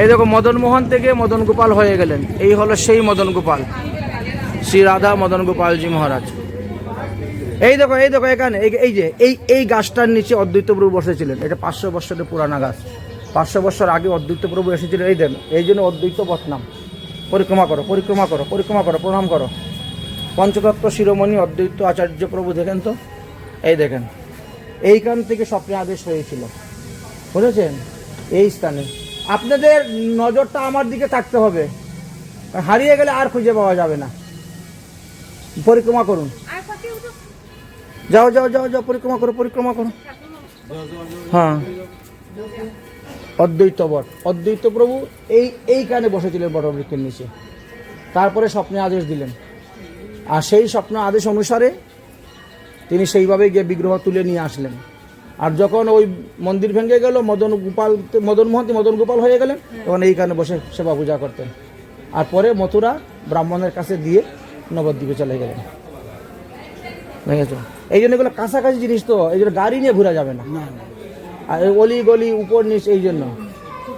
এই দেখো মদন মোহন থেকে মদন গোপাল হয়ে গেলেন, এই হলো সেই মদন গোপাল, শ্রী রাধা মদন গোপালজি মহারাজ। এই দেখো এখানে এই যে এই গাছটার নিচে অদ্বৈত প্রভু বসেছিলেন। এটা 500 বছরের পুরানা গাছ, 500 বছর আগে অদ্বৈত প্রভু এসেছিলেন। এই দেন, এই জন্য অদ্বৈত বটনাম। পরিক্রমা করো, পরিক্রমা করো, পরিক্রমা করো, প্রণাম করো। পঞ্চতত্ত্ব শিরোমণি অদ্বৈত আচার্য প্রভু, দেখেন তো, এই দেখেন, এইখান থেকে স্বপ্নে আদেশ হয়েছিল, বুঝেছেন? এই স্থানে আপনাদের নজরটা আমার দিকে থাকতে হবে, হারিয়ে গেলে আর খুঁজে পাওয়া যাবে না। পরিক্রমা করুন, যাও যাও যাও যাও, পরিক্রমা করো, পরিক্রমা করো। হ্যাঁ, অদ্বৈত বট, অদ্বৈত প্রভু এইখানে বসেছিলেন বটবৃক্ষের নিচে। তারপরে স্বপ্নে আদেশ দিলেন, আর সেই স্বপ্ন আদেশ অনুসারে তিনি সেইভাবে গিয়ে বিগ্রহ তুলে নিয়ে আসলেন। আর যখন ওই মন্দির ভেঙে গেল, মদন মোহন মদন গোপাল হয়ে গেলেন, তখন এইখানে বসে সেবা পূজা করতেন। আর পরে মথুরা ব্রাহ্মণের কাছে দিয়ে নবদ্বীপে চলে গেলেন। বুঝেছ? এই জন্য এগুলো কাছাকাছি জিনিস, তো এই জন্য গাড়ি নিয়ে ঘোরা যাবে না। আর অলি গলি উপর নিচ, এই জন্য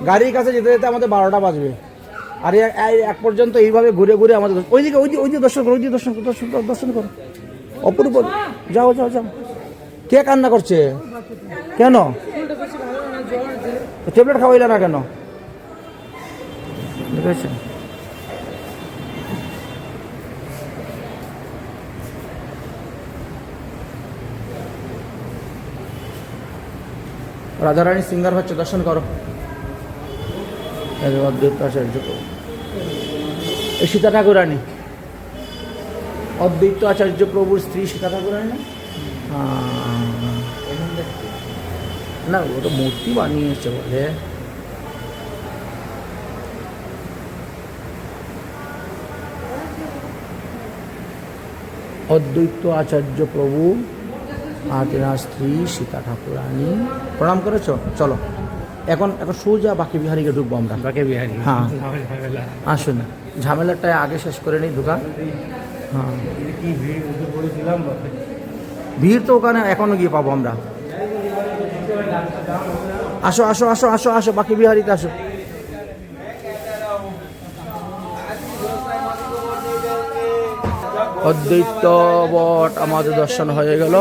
গাড়ির কাছে যেতে যেতে আমাদের 12টা বাজবে। আর এক পর্যন্ত এইভাবে ঘুরে ঘুরে আমাদের ওইদিকে দর্শন করো, ওইদিকে দর্শন করো, অপরূপ। যাও যাও যাও। কে কান্না করছে? কেন? ট্যাবলেট খাওয়াইলে না কেন? বুঝেছেন? রাধারানী সিঙ্গার হচ্ছে, দর্শন করো। অদ্বৈত আচার্য প্রভু, এই সীতা ঠাকুরানী, অদ্বৈত আচার্য প্রভুর স্ত্রী সীতা ঠাকুরানী না? না, ওটা মূর্তি বানিয়েছে বলে। অদ্বৈত আচার্য প্রভু আর তেনার স্ত্রী সীতা ঠাকুরানী। প্রণাম করেছ? চলো এখন সোজা বাকি বিহারীকে ঢুকবো আমরা। বাকি বিহারী, হ্যাঁ আসুন, ঝামেলাটা আগে শেষ করে নিই ঢুকা। হ্যাঁ, ভিড় তো ওখানে এখনো গিয়ে পাবো আমরা। আসো আসো আসো আসো আসো, বাকি বিহারীতে আসো। অদ্বৈত বট আমাদের দর্শন হয়ে গেল।